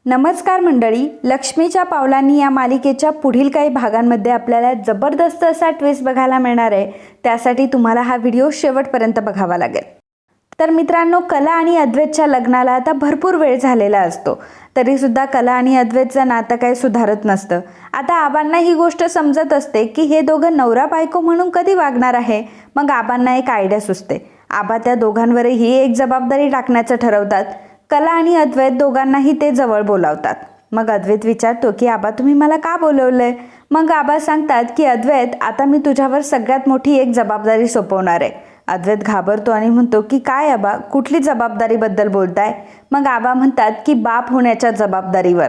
नमस्कार मंडळी, लक्ष्मीच्या पावलांनी या मालिकेच्या पुढील काही भागांमध्ये आपल्याला जबरदस्त असा ट्विस्ट बघायला मिळणार आहे। त्यासाठी तुम्हाला हा व्हिडिओ शेवटपर्यंत बघावा लागेल। तर मित्रांनो, कला आणि अद्वैतच्या लग्नाला आता भरपूर वेळ झालेला असतो, तरी सुद्धा कला आणि अद्वैतचं नातं काही सुधारत नसतं। आता आबांना ही गोष्ट समजत असते की हे दोघं नवरा बायको म्हणून कधी वागणार आहे। मग आबांना एक आयडिया सुचते। आबा त्या दोघांवरही एक जबाबदारी टाकण्याचं ठरवतात। कला आणि अद्वैत दोघांनाही ते जवळ बोलावतात। मग अद्वैत विचारतो की आबा, तुम्ही मला का बोलवलंय? मग आबा सांगतात की अद्वैत, आता मी तुझ्यावर सगळ्यात मोठी एक जबाबदारी सोपवणार आहे। अद्वैत घाबरतो आणि म्हणतो की काय आबा, कुठली जबाबदारीबद्दल बोलताय? मग आबा म्हणतात की बाप होण्याच्या जबाबदारीवर।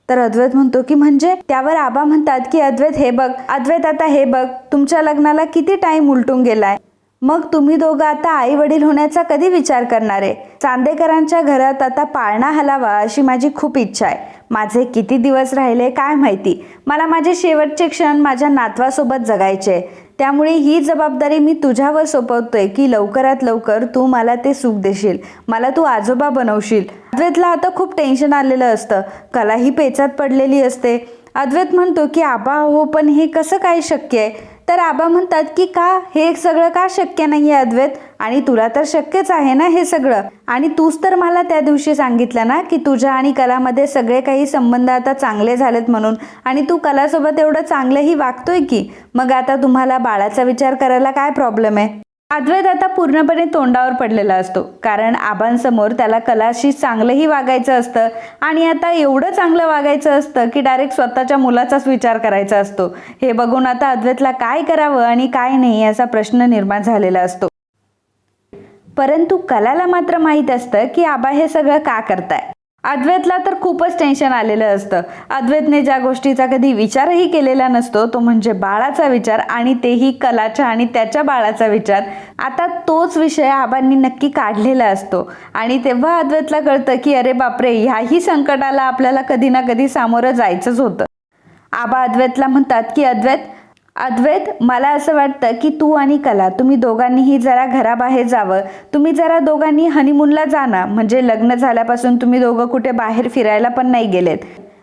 तर अद्वैत म्हणतो की म्हणजे? त्यावर आबा म्हणतात की अद्वैत हे बघ, अद्वैत आता हे बघ, तुमच्या लग्नाला किती टाइम उलटून गेलाय। मग तुम्ही दोघं आता आई वडील होण्याचा कधी विचार करणार आहे? चांदेकरांच्या घरात आता पाळणा हलावा अशी माझी खूप इच्छा आहे। माझे किती दिवस राहिले काय माहिती, मला माझे शेवटचे क्षण माझ्या नातवासोबत जगायचे। त्यामुळे ही जबाबदारी मी तुझ्यावर सोपवतोय की लवकरात लवकर तू मला ते सुख देशील, मला तू आजोबा बनवशील। अद्वैतला आता खूप टेन्शन आलेलं असतं। कला ही पेचात पडलेली असते। अद्वैत म्हणतो की आबा हो, पण हे कसं काय शक्य आहे? तर आबा म्हणतात की का, हे सगळं का शक्य नाही आहे अद्वैत? आणि तुला तर शक्यच आहे ना हे सगळं। आणि तूच तर मला त्या दिवशी सांगितलं ना की तुझ्या आणि कलामध्ये सगळे काही संबंध आता चांगले झालेत म्हणून, आणि तू कलासोबत एवढं चांगलंही वागतोय की। मग आता तुम्हाला बाळाचा विचार करायला काय प्रॉब्लेम आहे? अद्वैत आता पूर्णपणे तोंडावर पडलेला असतो, कारण आबांसमोर त्याला कलाशी चांगलंही वागायचं असतं आणि आता एवढं चांगलं वागायचं असतं की डायरेक्ट स्वतःच्या मुलाचाच विचार करायचा असतो। हे बघून आता अद्वैतला काय करावं आणि काय नाही याचा प्रश्न निर्माण झालेला असतो। परंतु कलाला मात्र माहीत असतं की आबा हे सगळं का करताय। अद्वैतला तर खूपच टेन्शन आलेलं असतं। अद्वैतने ज्या गोष्टीचा कधी विचारही केलेला नसतो तो म्हणजे बाळाचा विचार, आणि तेही कलाच्या आणि त्याच्या बाळाचा विचार। आता तोच विषय आबांनी नक्की काढलेला असतो, आणि तेव्हा अद्वैतला कळतं की अरे बापरे, ह्याही संकटाला आपल्याला कधी ना कधी सामोरं जायचंच होतं। आबा अद्वैतला म्हणतात की अद्वैत, मला असं वाटतं की तू आणि कला, तुम्ही दोघांनीही जरा घराबाहेर जावं। तुम्ही जरा दोघांनी हनीमूनला जा ना, म्हणजे लग्न झाल्यापासून तुम्ही दोघं कुठे बाहेर फिरायला पण नाही गेलेत,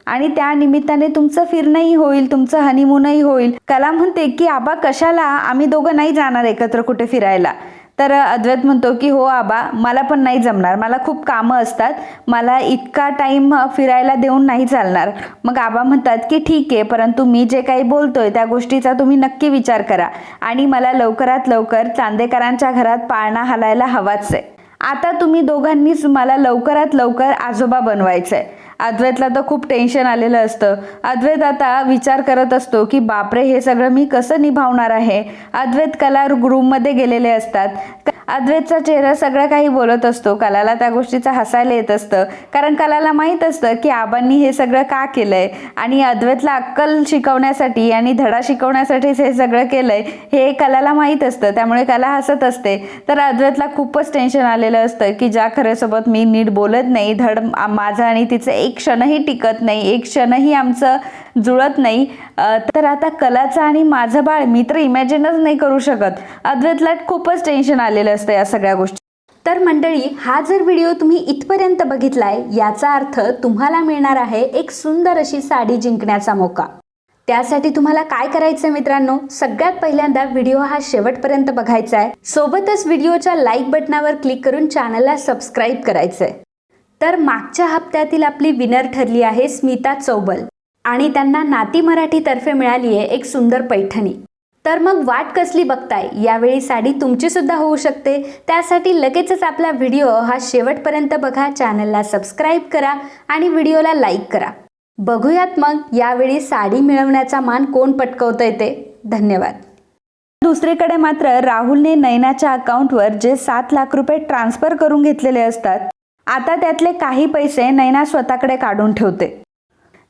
आणि त्या निमित्ताने तुमचं फिरणंही होईल, तुमचं हनीमूनही होईल। कला म्हणते की आबा कशाला, आम्ही दोघं नाही जाणार एकत्र कुठे फिरायला। तर अद्वैत म्हणतो की हो आबा, मला पण नाही जमणार, मला खूप कामं असतात, मला इतका टाइम फिरायला देऊन नाही चालणार। मग आबा म्हणतात की ठीक आहे, परंतु मी जे काही बोलतोय त्या गोष्टीचा तुम्ही नक्की विचार करा, आणि मला लवकरात लवकर चांदेकरांच्या घरात पाळणा हलायला हवाच आहे। आता तुम्ही दोघांनीच मला लवकरात लवकर आजोबा बनवायचंय। अद्वैतला तर खूप टेन्शन आलेलं असतं। अद्वैत आता विचार करत असतो की बापरे, हे सगळं मी कसं निभावणार आहे। अद्वैत कला रूममध्ये गेलेले असतात। अद्वैतचा चेहरा सगळं काही बोलत असतो। कलाला त्या गोष्टीचा हसायला येत असतं, कारण कलाला माहीत असतं की आबांनी हे सगळं का केलंय, आणि अद्वैतला अक्कल शिकवण्यासाठी आणि धडा शिकवण्यासाठीच हे सगळं केलंय हे कलाला माहीत असतं। त्यामुळे कला हसत असते। तर अद्वैतला खूपच टेन्शन आलेलं असतं की ज्या खऱ्यासोबत मी नीट बोलत नाही, धड माझं आणि तिचं एक क्षणही टिकत नाही, एक क्षणही आमचं जुळत नाही, तर आता कलाचं आणि माझं बाळ मी तर इमॅजिनच नाही करू शकत। अद्वैतला खूपच टेन्शन आलेलं असतं या सगळ्या गोष्टी। तर मंडळी, हा जर व्हिडिओ तुम्ही इथपर्यंत बघितलाय, याचा अर्थ तुम्हाला मिळणार आहे एक सुंदर अशी साडी जिंकण्याचा मौका। त्यासाठी तुम्हाला काय करायचं मित्रांनो, सगळ्यात पहिल्यांदा व्हिडिओ हा शेवटपर्यंत बघायचा आहे। सोबतच व्हिडिओच्या लाईक बटनावर क्लिक करून चॅनलला सबस्क्राईब करायचं आहे। तर मागच्या हप्त्यातील आपली विनर ठरली आहे स्मिता चौबल, आणि त्यांना नाती मराठी तर्फे मिळाली आहे एक सुंदर पैठणी। तर मग वाट कसली बघताय, यावेळी साडी तुमची सुद्धा होऊ शकते। त्यासाठी लगेचच आपला व्हिडिओ हा शेवटपर्यंत बघा, चॅनलला सबस्क्राईब करा आणि व्हिडिओला लाईक करा। बघूयात मग यावेळी साडी मिळवण्याचा मान कोण पटकवतंय ते। धन्यवाद। दुसरीकडे मात्र राहुलने नैनाच्या अकाउंटवर जे 7 लाख रुपये ट्रान्सफर करून घेतलेले असतात, आता त्यातले काही पैसे नैना स्वतःकडे काढून ठेवते।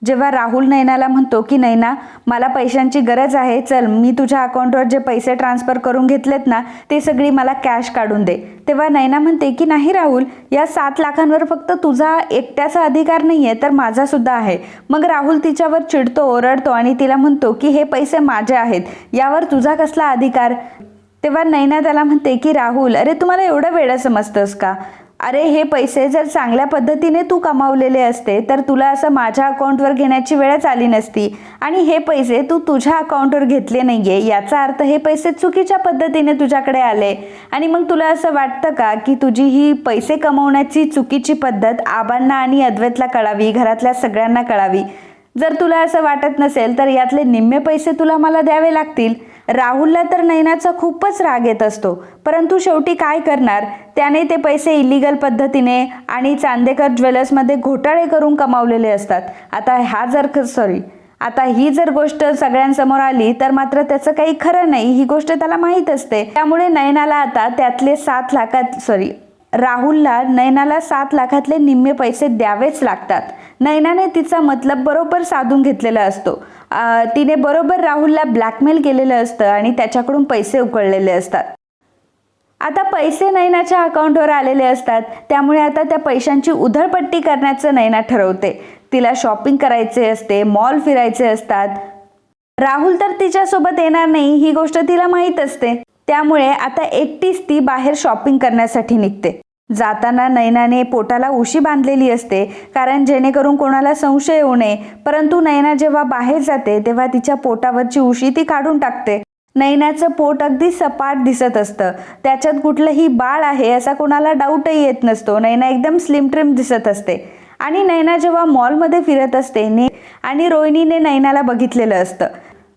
जेव्हा राहुल नैनाला म्हणतो की नैना, मला पैशांची गरज आहे, चल मी तुझ्या अकाउंटवर जे पैसे ट्रान्सफर करून घेतलेत ना ते सगळी मला कॅश काढून दे। तेव्हा नैना म्हणते की नाही राहुल, या 7 लाखांवर फक्त तुझा एकट्याचा अधिकार नाहीये, तर माझा सुद्धा आहे। मग राहुल तिच्यावर चिडतो, ओरडतो आणि तिला म्हणतो की हे पैसे माझे आहेत, यावर तुझा कसला अधिकार? तेव्हा नैना त्याला म्हणते की राहुल, अरे तुम्हाला एवढं वेडं समजतंस का? अरे हे पैसे जर चांगल्या पद्धतीने तू कमावलेले असते तर तुला असं माझ्या अकाउंटवर घेण्याची वेळच आली नसती, आणि हे पैसे तू तुझ्या अकाउंटवर घेतले नाहीये याचा अर्थ हे पैसे चुकीच्या पद्धतीने तुझ्याकडे आले. आणि मग तुला असं वाटतं का की तुझी ही पैसे कमवण्याची चुकीची पद्धत आबांना आणि अद्वैतला कळावी, घरातल्या सगळ्यांना कळावी? जर तुला असं वाटत नसेल तर यातले निम्मे पैसे तुला मला द्यावे लागतील. राहुलला तर नयनाचा खूपच राग येत असतो, परंतु शेवटी काय करणार, त्याने ते पैसे इलिगल पद्धतीने आणि चांदेकर ज्वेलर्समध्ये घोटाळे करून कमावलेले असतात. आता ही जर गोष्ट सगळ्यांसमोर आली तर मात्र त्याचं काही खरं नाही, ही गोष्ट त्याला माहीत असते. त्यामुळे नयनाला आता त्यातले राहुलला नयनाला 7 लाखातले निम्मे पैसे द्यावेच लागतात. नयनाने तिचा मतलब बरोबर साधून घेतलेला असतो. तिने बरोबर राहुलला ब्लॅकमेल केलेलं असतं आणि त्याच्याकडून पैसे उकळलेले असतात. आता पैसे नयनाच्या अकाउंटवर आलेले असतात, त्यामुळे आता त्या पैशांची उधळपट्टी करण्याचं नयना ठरवते. तिला शॉपिंग करायचे असते, मॉल फिरायचे असतात. राहुल तर तिच्यासोबत येणार नाही ही गोष्ट तिला माहीत असते. त्यामुळे आता एकटीच ती बाहेर शॉपिंग करण्यासाठी निघते. जाताना नयनाने पोटाला उशी बांधलेली असते, कारण जेणेकरून कोणाला संशय येऊ नये. परंतु नयना जेव्हा बाहेर जाते तेव्हा तिच्या पोटावरची उशी ती काढून टाकते. नयनाचं पोट अगदी सपाट दिसत असतं, त्याच्यात कुठलंही बाळ आहे असा कोणाला डाऊटही येत नसतो. नयना एकदम स्लिम ट्रिम दिसत असते. आणि नयना जेव्हा मॉलमध्ये फिरत असते आणि रोहिणीने नयनाला बघितलेलं असतं.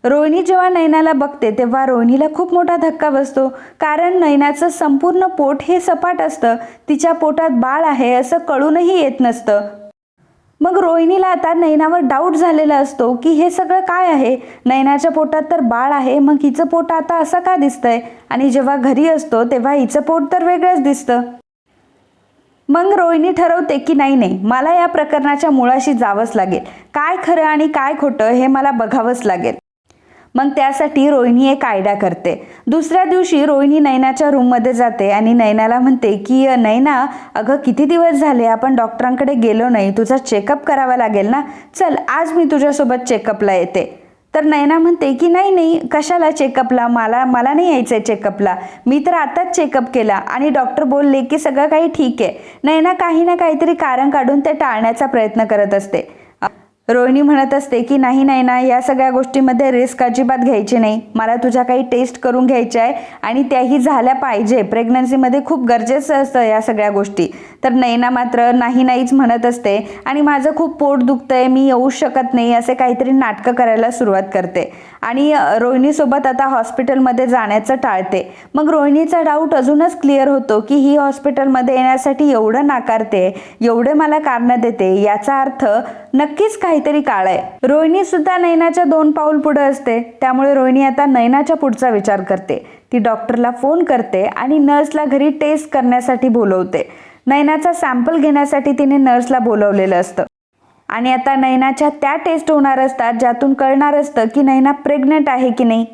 रोहिणी जेव्हा नयनाला बघते तेव्हा रोहिणीला खूप मोठा धक्का बसतो, कारण नयनाचं संपूर्ण पोट हे सपाट असतं. तिच्या पोटात बाळ आहे असं कळूनही येत नसतं. मग रोहिणीला आता नयनावर डाऊट झालेला असतो की हे सगळं काय आहे, नयनाच्या पोटात तर बाळ आहे, मग हिचं पोट आता असं का दिसतंय, आणि जेव्हा घरी असतो तेव्हा हिचं पोट तर वेगळंच दिसतं. मग रोहिणी ठरवते की नाही, मला या प्रकरणाच्या मुळाशी जावंच लागेल. काय खरं आणि काय खोटं हे मला बघावंच लागेल. मग त्यासाठी रोहिणी एक आयडिया करते. दुसऱ्या दिवशी रोहिणी नयनाच्या रूममध्ये जाते आणि नयनाला म्हणते की नयना, अगं किती दिवस झाले आपण डॉक्टरांकडे गेलो नाही, तुझा चेकअप करावा लागेल ना, चल आज मी तुझ्यासोबत चेकअपला येते. तर नयना म्हणते की नाही, कशाला चेकअपला, मला नाही यायचं आहे चेकअपला, मी तर आताच चेकअप केला आणि डॉक्टर बोलले की सगळं काही ठीक आहे. नयना काही ना काहीतरी कारण काढून ते टाळण्याचा प्रयत्न करत असते. रोहिणी म्हणत असते की नाही नयना, या सगळ्या गोष्टीमध्ये रिस्क अजिबात घ्यायची नाही, मला तुझ्या काही टेस्ट करून घ्यायच्या आहे आणि त्याही झाल्या पाहिजे, प्रेग्नन्सीमध्ये खूप गरजेचं असतं या सगळ्या गोष्टी. तर नयना मात्र नाहीच म्हणत असते आणि माझं खूप पोट दुखतंय, मी येऊ शकत नाही, असे काहीतरी नाटकं करायला सुरुवात करते आणि रोहिणीसोबत आता हॉस्पिटलमध्ये जाण्याचं टाळते. मग रोहिणीचा डाऊट अजूनच क्लिअर होतो की ही हॉस्पिटलमध्ये येण्यासाठी एवढं नाकारते, एवढे मला कारणं देते, याचा अर्थ नक्कीच काहीतरी काळ आहे. रोहिणी सुद्धा नयनाच्या 2 पाऊल पुढे असते. त्यामुळे रोहिणी आता नयनाच्या पुढचा विचार करते. ती डॉक्टरला फोन करते आणि नर्सला घरी टेस्ट करण्यासाठी बोलवते. नयनाचा सॅम्पल घेण्यासाठी तिने नर्सला बोलवलेलं असतं आणि आता नयनाच्या त्या टेस्ट होणार असतात, ज्यातून कळणार असतं की नयना प्रेग्नंट आहे की नाही.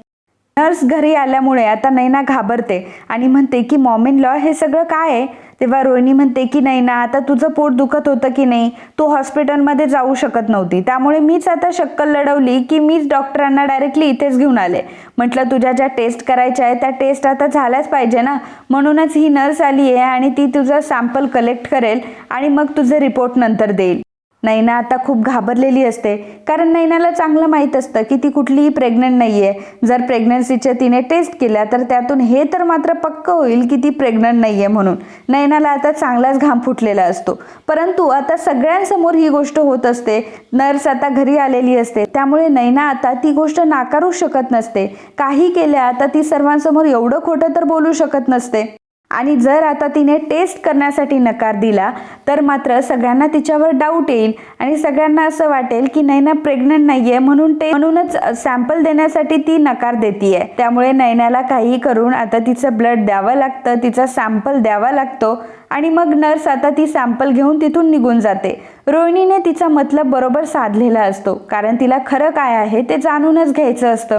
नर्स घरी आल्यामुळे आता नयना घाबरते आणि म्हणते की मॉम इन लॉ, हे सगळं काय आहे. तेव्हा रोहिणी म्हणते की नयना, आता तुझं पोट दुखत होतं की नाही, तू हॉस्पिटलमध्ये जाऊ शकत नव्हती, त्यामुळे मीच आता शक्कल लढवली की मीच डॉक्टरांना डायरेक्टली इथेच घेऊन आले. म्हटलं तुझ्या ज्या टेस्ट करायच्या आहे त्या टेस्ट आता झाल्याच पाहिजे ना, म्हणूनच ही नर्स आली आहे आणि ती तुझं सॅम्पल कलेक्ट करेल आणि मग तुझे रिपोर्ट नंतर देईल. नयना आता खूप घाबरलेली असते, कारण नयनाला चांगलं माहीत असतं की ती कुठलीही प्रेग्नंट नाही आहे. जर प्रेग्नन्सीच्या तिने टेस्ट केल्या तर त्यातून हे तर मात्र पक्क होईल की ती प्रेग्नंट नाही आहे. म्हणून नयनाला आता चांगलाच घाम फुटलेला असतो. परंतु आता सगळ्यांसमोर ही गोष्ट होत असते, नर्स आता घरी आलेली असते, त्यामुळे नयना आता ती गोष्ट नाकारू शकत नसते. काही केल्या आता ती सर्वांसमोर एवढं खोटं तर बोलू शकत नसते. आणि जर आता तिने टेस्ट करण्यासाठी नकार दिला तर मात्र सगळ्यांना तिच्यावर डाऊट येईल आणि सगळ्यांना असं वाटेल की नयना प्रेग्नंट नाहीये, म्हणूनच सॅम्पल देण्यासाठी ती नकार देतीये. त्यामुळे नयनाला काही करून आता तिचं ब्लड द्यावं लागतं, तिचा सॅम्पल द्यावा लागतो आणि मग नर्स आता ती सॅम्पल घेऊन तिथून निघून जाते. रोहिणीने तिचा मतलब बरोबर साधलेला असतो, कारण तिला खरं काय आहे ते जाणूनच घ्यायचं असतं.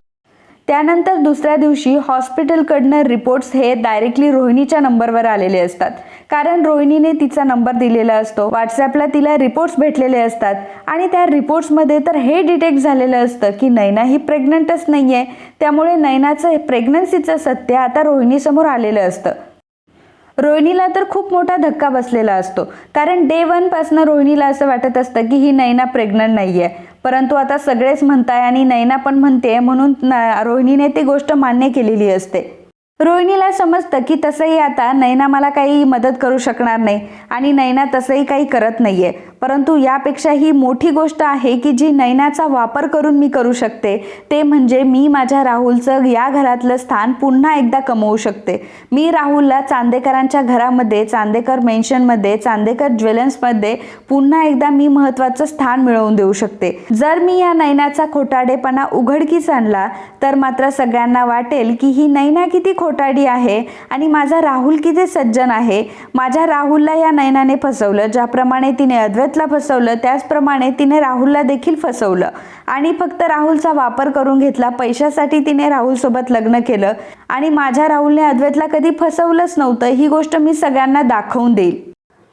त्यानंतर दुसऱ्या दिवशी हॉस्पिटलकडनं रिपोर्ट्स हे डायरेक्टली रोहिणीच्या नंबरवर आलेले असतात, कारण रोहिणीने तिचा नंबर दिलेला असतो. व्हॉट्सॲपला तिला रिपोर्ट्स भेटलेले असतात आणि त्या रिपोर्ट्समध्ये तर हे डिटेक्ट झालेलं असतं की नयना ही प्रेग्नंटच नाही आहे. त्यामुळे नयनाचं प्रेग्नन्सीचं सत्य आता रोहिणीसमोर आलेलं असतं. रोहिणीला तर खूप मोठा धक्का बसलेला असतो, कारण डे 1 पासनं रोहिणीला असं वाटत असतं की ही नैना प्रेग्नंट नाही आहे. परंतु आता सगळेच म्हणताय आणि नैना पण म्हणते, म्हणून रोहिणीने ती गोष्ट मान्य केलेली असते. रोहिणीला समजतं की तसंही आता नैना मला काही मदत करू शकणार नाही आणि नैना तसंही काही करत नाहीये. परंतु यापेक्षा ही मोठी गोष्ट आहे की जी नैनाचा वापर करून मी करू शकते, ते म्हणजे मी माझ्या राहुलचं या घरातलं स्थान पुन्हा एकदा कमवू शकते. मी राहुलला चांदेकरांच्या घरामध्ये, चांदेकर मेन्शनमध्ये, चांदेकर ज्वेलर्समध्ये पुन्हा एकदा मी महत्त्वाचं स्थान मिळवून देऊ शकते. जर मी या नैनाचा खोटाडेपणा उघडकीस आणला तर मात्र सगळ्यांना वाटेल की ही नैना किती खोटाडी आहे आणि माझा राहुल किती सज्जन आहे. माझ्या राहुलला या नैनाने फसवलं, ज्याप्रमाणे तिने अद्वैतला फसवलं त्याचप्रमाणे तिने राहुलला देखील फसवलं आणि फक्त राहुलचा वापर करून घेतला. पैशासाठी तिने राहुलसोबत लग्न केलं आणि माझ्या राहुलने अद्वैतला कधी फसवलंच नव्हतं. ही गोष्ट मी सगळ्यांना दाखवून देईल.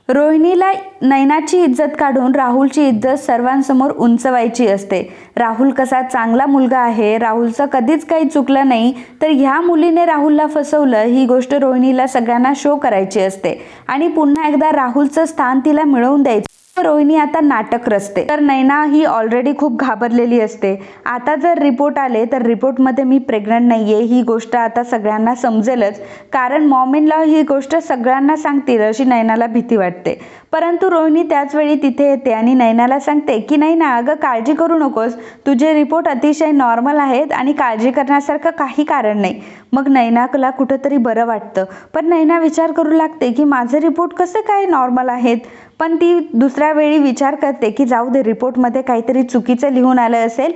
रोहिणीला नैनाची इज्जत काढून राहुलची इज्जत सर्वांसमोर उंचवायची असते. राहुल कसा चांगला मुलगा आहे, राहुलचं कधीच काही चुकलं नाही, तर ह्या मुलीने राहुलला फसवलं ही गोष्ट रोहिणीला सगळ्यांना शो करायची असते आणि पुन्हा एकदा राहुलचं स्थान तिला मिळवून द्यायचं. रोहिणी आता नाटक रचते, तर नैना ही ऑलरेडी खूप घाबरलेली असते. आता जर रिपोर्ट आले तर रिपोर्टमध्ये मी प्रेग्नंट नाहीये ही गोष्ट आता सगळ्यांना समजेलच, कारण मॉम इन लॉ ही गोष्ट सगळ्यांना सांगतील अशी नैनाला भीती वाटते. परंतु रोहिणी त्याच वेळी तिथे येते आणि नैनाला सांगते की नैना, अगं काळजी करू नकोस, तुझे रिपोर्ट अतिशय नॉर्मल आहेत आणि काळजी करण्यासारखं काही कारण नाही. मग नैनाला कुठंतरी बरं वाटतं, पण नैना विचार करू लागते की माझे रिपोर्ट कसे काय नॉर्मल आहेत. पण ती दुसऱ्या वेळी विचार करते की जाऊ दे, रिपोर्टमध्ये काहीतरी चुकीचं लिहून आलं असेल.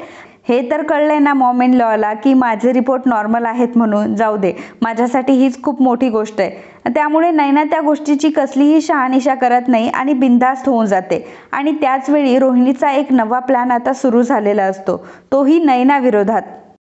हे तर कळलंय ना मॉम इन लॉला की माझे रिपोर्ट नॉर्मल आहेत म्हणून, जाऊ दे, माझ्यासाठी हीच खूप मोठी गोष्ट आहे. त्यामुळे नैना त्या गोष्टीची कसलीही शहानिशा करत नाही आणि बिनधास्त होऊन जाते. आणि त्याच वेळी रोहिणीचा एक नवा प्लॅन आता सुरू झालेला असतो, तोही नैना विरोधात.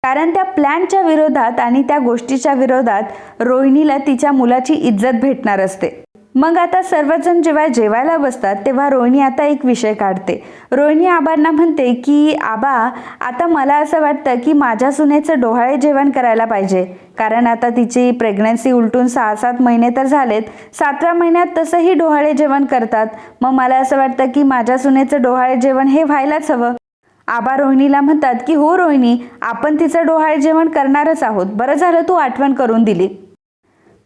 कारण त्या प्लॅनच्या विरोधात आणि त्या गोष्टीच्या विरोधात रोहिणीला तिच्या मुलाची इज्जत भेटणार असते. मग आता सर्वजण जेव्हा जेवायला बसतात तेव्हा रोहिणी आता एक विषय काढते. रोहिणी आबांना म्हणते की आबा, आता मला असं वाटतं की माझ्या सुनेचं डोहाळे जेवण करायला पाहिजे, कारण आता तिची प्रेग्नन्सी उलटून 6-7 महिने तर झालेत. 7व्या महिन्यात तसंही डोहाळे जेवण करतात. मग मला असं वाटतं की माझ्या सुनेचं डोहाळे जेवण हे व्हायलाच हवं. आबा रोहिणीला म्हणतात की हो रोहिणी, आपण तिचं डोहाळे जेवण करणारच आहोत, बरं झालं तू आठवण करून दिली.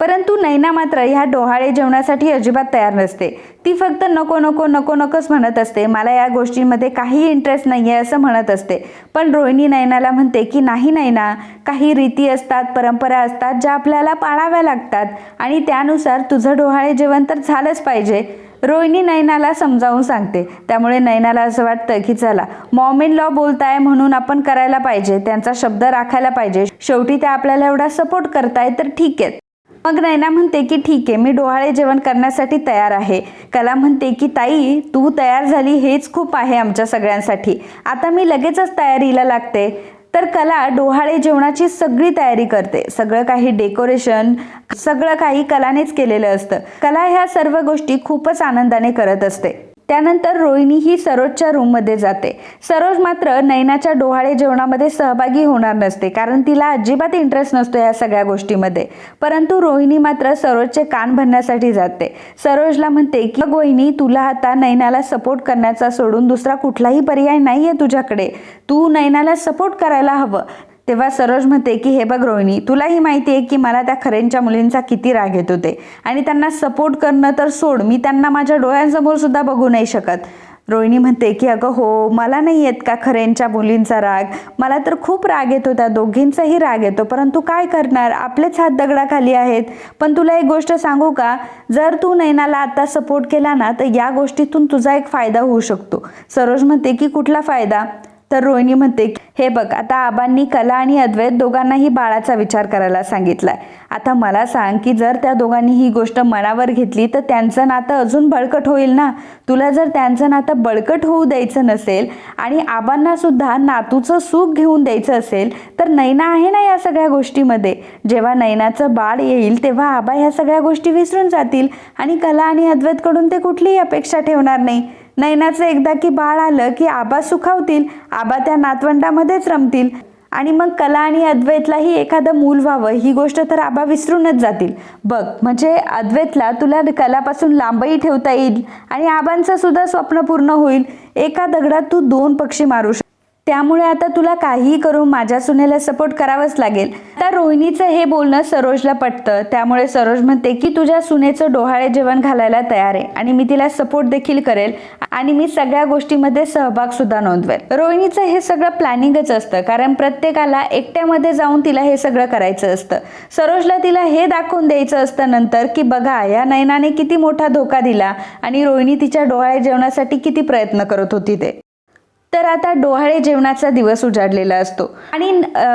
परंतु नैना मात्र ह्या डोहाळे जेवणासाठी अजिबात तयार नसते. ती फक्त नको नको नको नकोच म्हणत असते, मला या गोष्टींमध्ये काही इंटरेस्ट नाही आहे असं म्हणत असते. पण रोहिणी नैनाला म्हणते की नाही नैना, काही रीती असतात, परंपरा असतात ज्या आपल्याला पाळाव्या लागतात आणि त्यानुसार तुझं डोहाळे जेवण तर झालंच पाहिजे. रोहिणी नैनाला समजावून सांगते. त्यामुळे नैनाला असं वाटतं की चला, मॉम इन लॉ बोलताय म्हणून आपण करायला पाहिजे, त्यांचा शब्द राखायला पाहिजे, शेवटी त्या आपल्याला एवढा सपोर्ट करताय तर ठीक आहे. मग नैना म्हणते की ठीक आहे, मी डोहाळे जेवण करण्यासाठी तयार आहे. कला म्हणते की ताई, तू तयार झाली हेच खूप आहे आमच्या सगळ्यांसाठी, आता मी लगेचच तयारीला लागते. तर कला डोहाळे जेवणाची सगळी तयारी करते. सगळं काही डेकोरेशन, सगळं काही कलानेच केलेलं असतं. कला ह्या सर्व गोष्टी खूपच आनंदाने करत असते. त्यानंतर रोहिणी ही सरोजच्या रूममध्ये जाते. सरोज मात्र नैनाच्या डोहाळे जेवणामध्ये सहभागी होणार नसते, कारण तिला अजिबात इंटरेस्ट नसतो या सगळ्या गोष्टीमध्ये. परंतु रोहिणी मात्र सरोजचे कान भरण्यासाठी जाते. सरोजला म्हणते की रोहिणी, तुला आता नैनाला सपोर्ट करण्याचा सोडून दुसरा कुठलाही पर्याय नाही आहे तुझ्याकडे, तू नैनाला सपोर्ट करायला हवं. तेव्हा सरोज म्हणते की हे बघ रोहिणी, तुलाही माहिती आहे की मला त्या खरेंच्या मुलींचा किती राग येत होते आणि त्यांना सपोर्ट करणं तर सोड, मी त्यांना माझ्या डोळ्यांसमोर सुद्धा बघू नाही शकत. रोहिणी म्हणते की अगं हो, मला नाही येत का खरेंच्या मुलींचा राग, मला तर खूप राग येतो, त्या दोघींचाही राग येतो, परंतु काय करणार, आपलेच हात दगडाखाली आहेत. पण तुला एक गोष्ट सांगू का, जर तू नैनाला आता सपोर्ट केला ना तर या गोष्टीतून तुझा एक फायदा होऊ शकतो. सरोज म्हणते की कुठला फायदा. तर रोहिणी म्हणते हे बघ, आता आबांनी कला आणि अद्वैत दोघांनाही बाळाचा विचार करायला सांगितलाय. आता मला सांग की जर त्या दोघांनी ही गोष्ट मनावर घेतली तर त्यांचं नातं अजून बळकट होईल ना. तुला जर त्यांचं नातं बळकट होऊ द्यायचं नसेल आणि आबांना सुद्धा नातूचं सुख घेऊन द्यायचं असेल तर नैना आहे ना या सगळ्या गोष्टीमध्ये. जेव्हा नैनाचं बाळ येईल तेव्हा आबा ह्या सगळ्या गोष्टी विसरून जातील आणि कला आणि अद्वैतकडून ते कुठलीही अपेक्षा ठेवणार नाही. नैनाचं एकदा की बाळ आलं की आबा सुखावतील, आबा त्या नातवंडामध्येच रमतील आणि मग कला आणि अद्वैतलाही एखादं मूल व्हावं ही गोष्ट तर आबा विसरूनच जातील. बघ, म्हणजे अद्वैतला तुला कलापासून लांबही ठेवता येईल आणि आबांचं सुद्धा स्वप्न पूर्ण होईल. एका दगडात तू 2 पक्षी मारू शकतो. त्यामुळे आता तुला काहीही करून माझ्या सुनेला सपोर्ट करावंच लागेल. आता रोहिणीचं हे बोलणं सरोजला पटतं. त्यामुळे सरोज म्हणते की तुझ्या सुनेचं डोहाळे जेवण घालायला तयार आहे आणि मी तिला सपोर्ट देखील करेल आणि मी सगळ्या गोष्टीमध्ये सहभाग सुद्धा नोंदवेल. रोहिणीचं हे सगळं प्लॅनिंगच असतं, कारण प्रत्येकाला एकट्यामध्ये जाऊन तिला हे सगळं करायचं असतं. सरोजला तिला हे दाखवून द्यायचं असतं नंतर की बघा, या नयनाने किती मोठा धोका दिला आणि रोहिणी तिच्या डोहाळे जेवणासाठी किती प्रयत्न करत होती ते. तर आता डोहाळे जेवणाचा दिवस उजाडलेला असतो आणि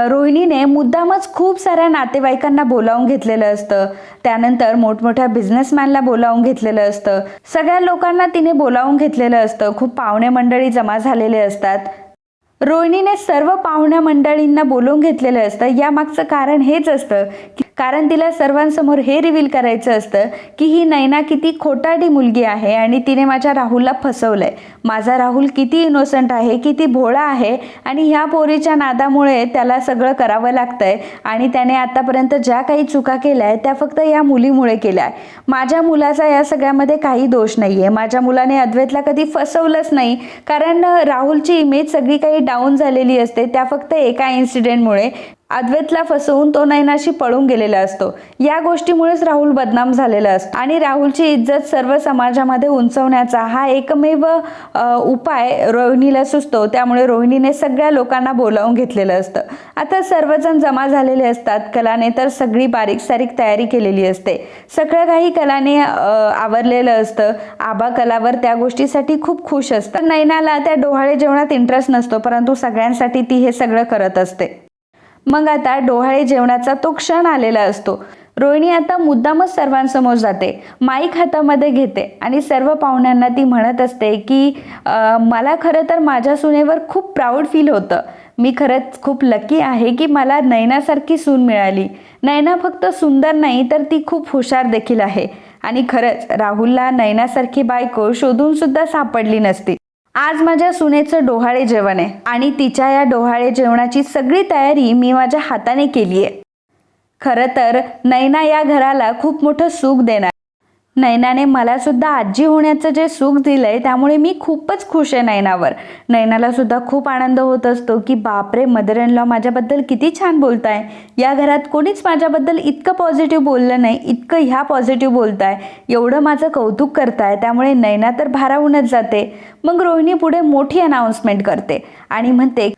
रोहिणीने मुद्दामच खूप साऱ्या नातेवाईकांना बोलावून घेतलेलं असतं. त्यानंतर मोठमोठ्या बिझनेसमॅनला बोलावून घेतलेलं असतं. सगळ्या लोकांना तिने बोलावून घेतलेलं असतं. खूप पाहुणे मंडळी जमा झालेले असतात. रोहिणीने सर्व पाहुण्या मंडळींना बोलवून घेतलेलं असतं. यामागचं कारण हेच असतं कारण तिला सर्वांसमोर हे रिव्हील करायचं असतं की ही नैना किती खोटारडी मुलगी आहे आणि तिने माझ्या राहुलला फसवलंय. माझा राहुल किती इनोसंट आहे, किती भोळा आहे आणि ह्या पोरीच्या नादामुळे त्याला सगळं करावं लागतंय आणि त्याने आतापर्यंत ज्या काही चुका केल्या आहेत त्या फक्त या मुलीमुळे केल्या आहे. माझ्या मुलाचा या सगळ्यामध्ये काही दोष नाहीये. माझ्या मुलाने अद्वैतला कधी फसवलंच नाही, कारण राहुलची इमेज सगळी काही डाऊन झालेली असते. त्या फक्त एका इन्सिडेंटमुळे अद्वैतला फसवून तो नैनाशी पळून गेलेला असतो. या गोष्टीमुळेच राहुल बदनाम झालेला असतो आणि राहुलची इज्जत सर्व समाजामध्ये उंचवण्याचा हा एकमेव उपाय रोहिणीला सुचतो. त्यामुळे रोहिणीने सगळ्या लोकांना बोलावून घेतलेलं असतं. आता सर्वजण जमा झालेले असतात. कलाने तर सगळी बारीक सारीक तयारी केलेली असते. सगळं काही कलाने आवरलेलं असतं. आबा कलावर त्या गोष्टीसाठी खूप खुश असतात. नैनाला त्या डोहाळे जेवणात इंटरेस्ट नसतो, परंतु सगळ्यांसाठी ती हे सगळं करत असते. मग आता डोहाळे जेवणाचा तो क्षण आलेला असतो. रोहिणी आता मुद्दामच सर्वांसमोर जाते, माईक हातामध्ये घेते आणि सर्व पाहुण्यांना ती म्हणत असते की मला खरं तर माझ्या सुनेवर खूप प्राऊड फील होतं. मी खरंच खूप लकी आहे की मला नैनासारखी सून मिळाली. नैना फक्त सुंदर नाही तर ती खूप हुशार देखील आहे आणि खरंच राहुलला नैनासारखी बायको शोधून सुद्धा सापडली नसती. आज माझ्या सुनेचं डोहाळे जेवण आहे आणि तिच्या या डोहाळे जेवणाची सगळी तयारी मी माझ्या हाताने केली आहे. खरं तर नैना या घराला खूप मोठं सुख देणार. नैनाने मला सुद्धा आजी होण्याचं जे सुख दिलंय त्यामुळे मी खूपच खुश आहे नैनावर. नैनाला सुद्धा खूप आनंद होत असतो की बापरे, मदर इन लॉ माझ्याबद्दल किती छान बोलताय. या घरात कोणीच माझ्याबद्दल इतकं पॉझिटिव्ह बोललं नाही, इतकं ह्या पॉझिटिव्ह बोलताय, एवढं माझं कौतुक करताय. त्यामुळे नैना तर भारावूनच जाते. मग रोहिणी पुढे मोठी अनाउन्समेंट करते आणि म्हणते,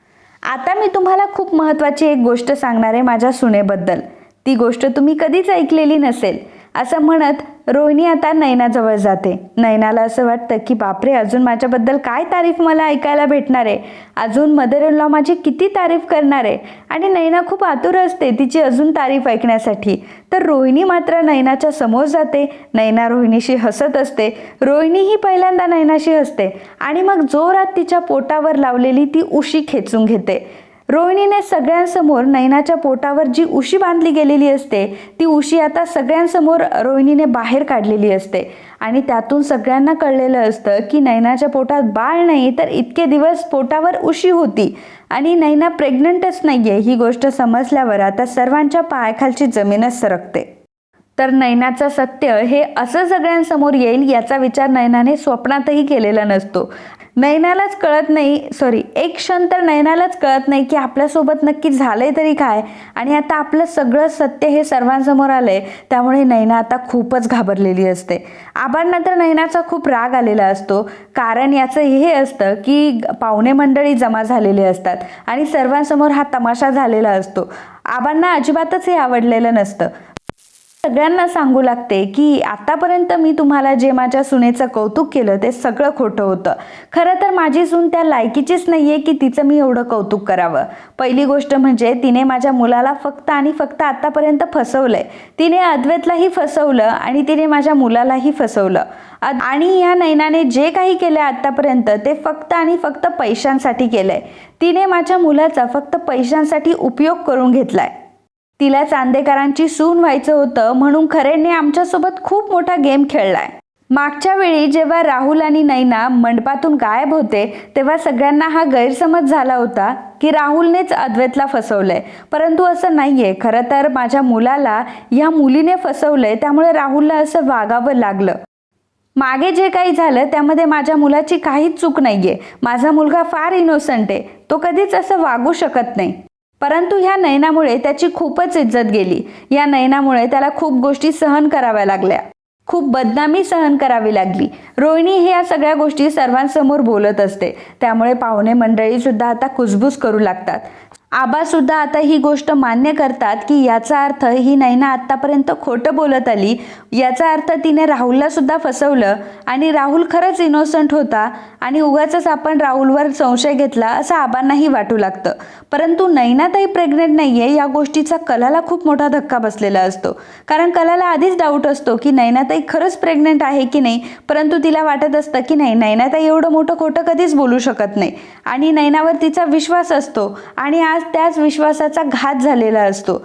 आता मी तुम्हाला खूप महत्त्वाची एक गोष्ट सांगणार आहे माझ्या सुनेबद्दल. ती गोष्ट तुम्ही कधीच ऐकलेली नसेल. असं म्हणत रोहिणी आता नैनाजवळ जाते. नैनाला असं वाटतं की बापरे, अजून माझ्याबद्दल काय तारीफ मला ऐकायला भेटणार आहे, अजून मदर इन लॉ माझी किती तारीफ करणार आहे. आणि नैना खूप आतुर असते तिची अजून तारीफ ऐकण्यासाठी. तर रोहिणी मात्र नैनाच्या समोर जाते. नैना रोहिणीशी हसत असते. रोहिणीही पहिल्यांदा नैनाशी हसते आणि मग जोरात तिच्या पोटावर लावलेली ती उशी खेचून घेते. रोहिणीने सगळ्यांसमोर नैनाच्या पोटावर जी उशी बांधली गेलेली असते ती उशी आता सगळ्यांसमोर रोहिणीने बाहेर काढलेली असते आणि त्यातून सगळ्यांना कळलेलं असतं की नैनाच्या पोटात बाळ नाही तर इतके दिवस पोटावर उशी होती आणि नैना प्रेग्नंटच नाहीये. ही गोष्ट समजल्यावर आता सर्वांच्या पायाखालची जमीनच सरकते. तर नैनाचं सत्य हे असं सगळ्यांसमोर येईल याचा विचार नैनाने स्वप्नातही केलेला नसतो. नैनालाच कळत नाही, एक क्षण तर नैनालाच कळत नाही की आपल्यासोबत नक्की झालंय तरी काय आणि आता आपलं सगळं सत्य हे सर्वांसमोर आलंय. त्यामुळे नैना आता खूपच घाबरलेली असते. आबांना तर नैनाचा खूप राग आलेला असतो, कारण याचं हे असतं की पाहुणे मंडळी जमा झालेले असतात आणि सर्वांसमोर हा तमाशा झालेला असतो. आबांना अजिबातच हे आवडलेलं नसतं. सगळ्यांना सांगू लागते की आतापर्यंत मी तुम्हाला जे माझ्या सुनेचं कौतुक केलं ते सगळं खोटं होतं. खरं तर माझी सून त्या लायकीचीच नाहीये की तिचं मी एवढं कौतुक करावं. पहिली गोष्ट म्हणजे तिने माझ्या मुलाला फक्त आणि फक्त आतापर्यंत फसवलंय. तिने अद्वैतलाही फसवलं आणि तिने माझ्या मुलालाही फसवलं आणि या नैनाने जे काही केलंय आतापर्यंत ते फक्त आणि फक्त पैशांसाठी केलंय. तिने माझ्या मुलाचा फक्त पैशांसाठी उपयोग करून घेतलाय. तिला चांदेकरांची सून व्हायचं होतं म्हणून खरेने आमच्यासोबत खूप मोठा गेम खेळलाय. मागच्या वेळी जेव्हा राहुल आणि नैना मंडपातून गायब होते तेव्हा सगळ्यांना हा गैरसमज झाला होता की राहुलनेच अद्वैतला फसवलंय, परंतु असं नाहीये. खरं तर माझ्या मुलाला ह्या मुलीने फसवलंय, त्यामुळे राहुलला असं वागावं लागलं. मागे जे काही झालं त्यामध्ये माझ्या मुलाची काहीच चूक नाहीये. माझा मुलगा फार इनोसंट आहे, तो कधीच असं वागू शकत नाही. परंतु ह्या नयनामुळे त्याची खूपच इज्जत गेली. या नयनामुळे त्याला खूप गोष्टी सहन कराव्या लागल्या, खूप बदनामी सहन करावी लागली. रोहिणी ही या सगळ्या गोष्टी सर्वांसमोर बोलत असते, त्यामुळे पाहुणे मंडळी सुद्धा आता कुजबूज करू लागतात. आबा सुद्धा आता ही गोष्ट मान्य करतात की याचा अर्थ ही नैना आतापर्यंत खोटं बोलत आली, याचा अर्थ तिने राहुलला सुद्धा फसवलं आणि राहुल खरंच इनोसंट होता आणि उगाचच आपण राहुलवर संशय घेतला असं आबांनाही वाटू लागतं. परंतु नैनाताई प्रेग्नेंट नाहीये या गोष्टीचा कलाला खूप मोठा धक्का बसलेला असतो, कारण कलाला आधीच डाऊट असतो की नैनाताई खरंच प्रेग्नेंट आहे की नाही. परंतु तिला वाटत असतं की नाही, नैनाताई एवढं मोठं खोटं कधीच बोलू शकत नाही आणि नैनावर तिचा विश्वास असतो आणि आज त्याच विश्वासाचा घात झालेला असतो.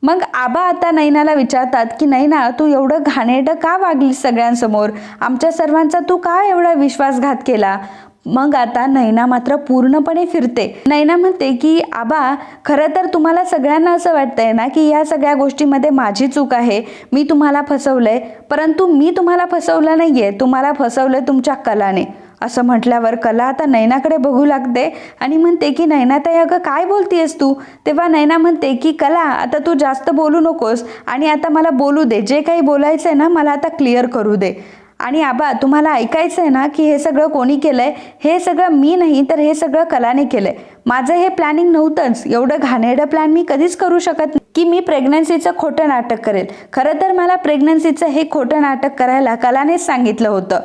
मग आबा आता नैनाला विचारतात की नैना, तू एवढं घाणेरडं का वागलीस सगळ्यांसमोर, आमच्या सर्वांचा तू का एवढा विश्वासघात केला. मग आता नैना मात्र पूर्णपणे फिरते. नैना म्हणते की आबा, खरं तर तुम्हाला सगळ्यांना असं वाटतंय ना की या सगळ्या गोष्टीमध्ये माझी चूक आहे, मी तुम्हाला फसवलंय, परंतु मी तुम्हाला फसवलं नाहीये, तुम्हाला फसवलंय तुमच्या कलाने. असं म्हटल्यावर कला आता नैनाकडे बघू लागते आणि म्हणते की नैनाताई, अगं काय बोलतीयस तू. तेव्हा नैना म्हणते की कला, आता तू जास्त बोलू नकोस आणि आता मला बोलू दे, जे काही बोलायचंय ना मला आता क्लिअर करू दे. आणि आबा, तुम्हाला ऐकायचंय ना की हे सगळं कोणी केलंय. हे सगळं मी नाही तर हे सगळं कलाने केलंय. माझं हे प्लॅनिंग नव्हतंच. एवढं घाणेरडं प्लॅन मी कधीच करू शकत नाही की मी प्रेग्नन्सीचं खोटं नाटक करेल. खरं तर मला प्रेग्नन्सीचं हे खोटं नाटक करायला कलानेच सांगितलं होतं.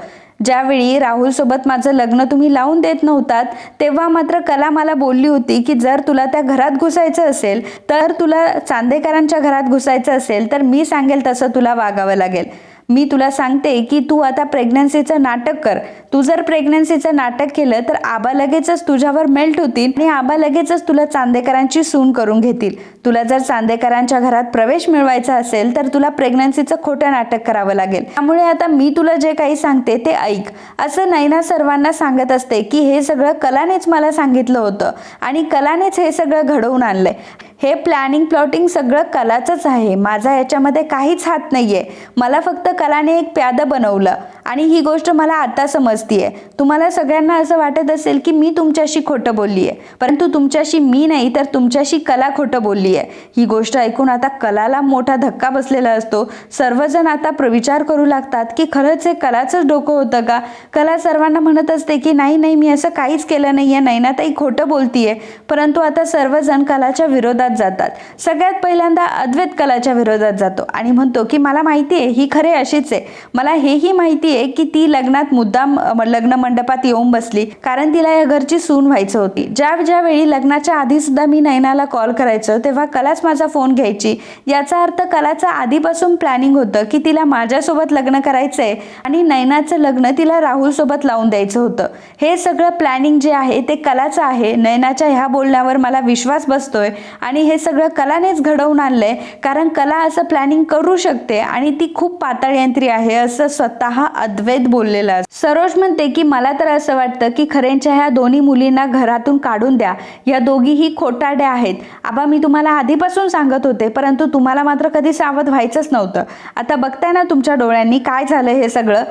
ज्यावेळी राहुलसोबत माझं लग्न तुम्ही लावून देत नव्हतात तेव्हा मात्र कला मला बोलली होती की जर तुला त्या घरात घुसायचं असेल, तर तुला चांदेकरांच्या घरात घुसायचं असेल तर मी सांगेल तसं तुला वागावं लागेल. मी तुला सांगते की तू आता प्रेग्नन्सीचं नाटक कर. तू जर प्रेग्नन्सीचं नाटक केलं तर आबा लगेचच तुझ्यावर मेल्ट होतील आणि आबा लगेचच तुला चांदेकरांची सून करून घेतील. तुला जर चांदेकरांच्या घरात प्रवेश मिळवायचा असेल तर तुला प्रेग्नन्सीचं खोटं नाटक करावं लागेल. त्यामुळे आता मी तुला जे काही सांगते ते ऐक. असं नैना सर्वांना सांगत असते की हे सगळं कलानेच मला सांगितलं होतं आणि कलानेच हे सगळं घडवून आणलंय. हे प्लॅनिंग प्लॉटिंग सगळं कलाचंच आहे, माझा याच्यामध्ये काहीच हात नाहीये. मला फक्त कलाने एक प्यादं बनवलं आणि ही गोष्ट मला आता समजतीये. तुम्हाला सगळ्यांना असं वाटत असेल की मी तुमच्याशी खोटं बोललीये, परंतु तुमच्याशी मी नाही तर तुमच्याशी कला खोटं बोललीये. ही गोष्ट ऐकून आता कलाला मोठा धक्का बसलेला असतो. सर्वजण आता विचार करू लागतात की खरंच हे कलाचंच डोकं होतं का. कला सर्वांना म्हणत असते की नाही नाही, मी असं काहीच केलं नाहीये, नैनाताई खोटं बोलतीये. परंतु आता सर्वजण कलाच्या विरोधात जातात. सगळ्यात पहिल्यांदा अद्वैत कलाच्या विरोधात जातो आणि म्हणतो की मला माहितीये ही खरे अशीच आहे. मला हेही माहितीये की ती लग्नात मुद्दाम लग्न मंडपात येऊन बसली कारण तिला या घरची सून व्हायचं होती. ज्यावेळी लग्नाच्या आधी सुद्धा मी नैनाला कॉल करायचो तेव्हा कलाच माझा फोन घ्यायची. याचा अर्थ कलाचं आधीपासून प्लॅनिंग होतं की तिला माझ्यासोबत लग्न करायचंय आणि नैनाचं लग्न तिला राहुल सोबत लावून द्यायचं होतं. हे सगळं प्लॅनिंग जे आहे ते कलाचं आहे. नैनाच्या ह्या बोलण्यावर मला विश्वास बसतोय आणि हे सगळं कलानेच घडवून आणलंय, कारण कला असं प्लॅनिंग करू शकते आणि ती खूप पातळ यंत्री आहे असं स्वतः अद्वैत बोललेला. सरोज म्हणते की मला तर असं वाटतं की खरेंच्या ह्या दोन्ही मुलींना घरातून काढून द्या. या दोघीही खोटाड्या आहेत. आबा, मी तुम्हाला आधीपासून सांगत होते, परंतु तुम्हाला मात्र कधी सावध व्हायचंच नव्हतं. आता बघताय ना तुमच्या डोळ्यांनी काय झालं हे सगळं.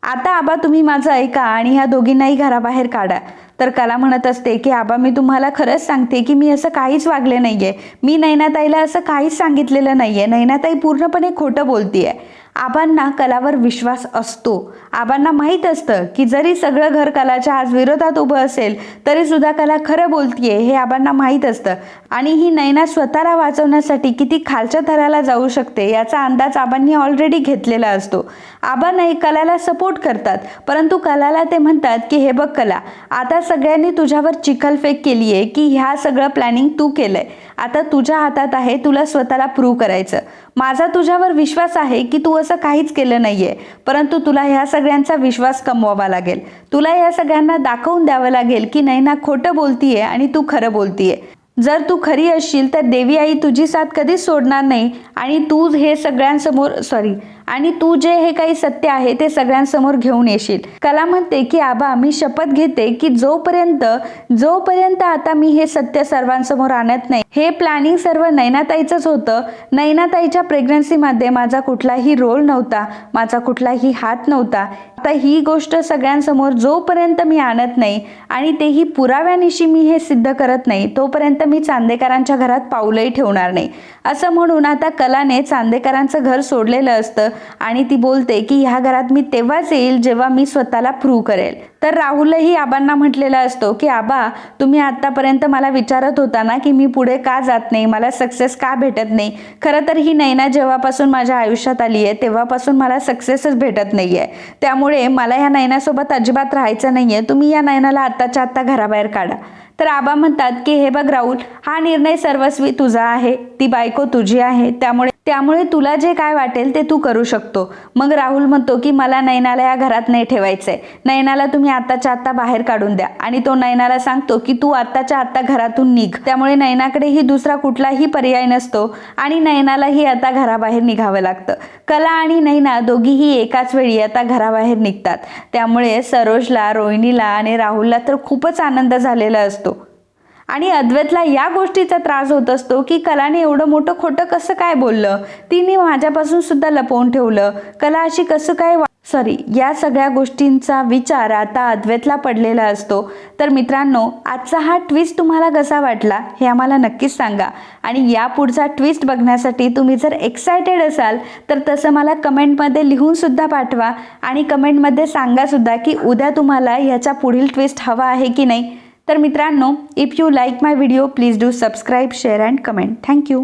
आता आबा, तुम्ही माझं ऐका आणि ह्या दोघींनाही घराबाहेर काढा. तर कला म्हणत असते की आबा, मी तुम्हाला खरंच सांगते की मी असं काहीच वागले नाहीये. मी नैनाताईला असं काहीच सांगितलेलं नाहीये. नैनाताई पूर्णपणे खोटं बोलतीये. आबांना कलावर विश्वास असतो. आबांना माहीत असतं की जरी सगळं घर कलाच्या आज विरोधात उभं असेल तरी सुद्धा कला खरं बोलतीये हे आबांना माहीत असतं आणि ही नैना स्वतःला वाचवण्यासाठी किती खालच्या थराला जाऊ शकते याचा अंदाज आबांनी ऑलरेडी घेतलेला असतो. आबा नाही कलाला सपोर्ट करतात, परंतु कलाला ते म्हणतात की हे बघ कला, आता सगळ्यांनी तुझ्यावर चिखलफेक केली आहे की ह्या सगळं प्लॅनिंग तू केलंय. आता तुझ्या हातात आहे तुला स्वतःला प्रूव्ह करायचं. माझा तुझ्यावर विश्वास आहे की तू असं काहीच केलं नाहीये, परंतु तुला ह्या सगळ्यांचा विश्वास कमवावा लागेल. तुला या सगळ्यांना दाखवून द्यावं लागेल की नैना खोटं बोलतीये आणि तू खरं बोलतीये. जर तू खरी असशील तर देवी आई तुझी साथ कधीच सोडणार नाही आणि तू हे सगळ्यांसमोर आणि तू जे हे काही सत्य आहे ते सगळ्यांसमोर घेऊन येशील. कला म्हणते की आबा मी शपथ घेते की जोपर्यंत आता मी हे सत्य सर्वांसमोर आणत नाही. हे प्लॅनिंग सर्व नैनाताईचंच होतं. नैनाताईच्या प्रेग्नन्सीमध्ये माझा कुठलाही रोल नव्हता, माझा कुठलाही हात नव्हता. आता ही गोष्ट सगळ्यांसमोर जोपर्यंत मी आणत नाही आणि तेही पुराव्यानिशी मी हे सिद्ध करत नाही तोपर्यंत मी चांदेकरांच्या घरात पाऊलही ठेवणार नाही. असं म्हणून आता कलाने चांदेकरांचं घर सोडलेलं असतं आणि ती बोलते की ह्या घरात मी तेव्हाच येईल जेव्हा मी स्वतःला प्रूव्ह करेल. तर राहुलही आबांना म्हटलेला असतो की आबा तुम्ही आतापर्यंत मला विचारत होता ना की मी पुढे का जात नाही, मला सक्सेस का भेटत नाही. खरं तर ही नैना जेव्हापासून माझ्या आयुष्यात आली आहे तेव्हापासून मला सक्सेसच भेटत नाही आहे. त्यामुळे मला ह्या नैनासोबत अजिबात राहायचं नाही आहे. तुम्ही या नैनाला आत्ताच्या आत्ता घराबाहेर काढा. तर आबा म्हणतात की हे बघ राहुल, हा निर्णय सर्वस्वी तुझा आहे, ती बायको तुझी आहे, त्यामुळे तुला जे काय वाटेल ते तू करू शकतो. मग राहुल म्हणतो की मला नैनाला या घरात नाही ठेवायचंय, नैनाला तुम्ही आत्ताच्या आत्ता बाहेर काढून द्या. आणि तो नैनाला सांगतो की तू आत्ताच्या आत्ता घरातून निघ. त्यामुळे नैनाकडेही दुसरा कुठलाही पर्याय नसतो आणि नैनालाही आता घराबाहेर निघावं लागतं. कला आणि नैना दोघीही एकाच वेळी आता घराबाहेर निघतात. त्यामुळे सरोजला, रोहिणीला आणि राहुलला तर खूपच आनंद झालेला असतो आणि अद्वैतला या गोष्टीचा त्रास होत असतो की कलाने एवढं मोठं खोटं कसं काय बोललं, तिने माझ्यापासून सुद्धा लपवून ठेवलं, कला अशी कसं काय या सगळ्या गोष्टींचा विचार आता अद्वैतला पडलेला असतो. तर मित्रांनो, आजचा हा ट्विस्ट तुम्हाला कसा वाटला हे आम्हाला नक्कीच सांगा. आणि या पुढचा ट्विस्ट बघण्यासाठी तुम्ही जर एक्सायटेड असाल तर तसं मला कमेंटमध्ये लिहून सुद्धा पाठवा आणि कमेंटमध्ये सांगा सुद्धा की उद्या तुम्हाला ह्याच्या पुढील ट्विस्ट हवा आहे की नाही. तर मित्रांनो, if you like my video please do subscribe, share and comment. Thank you.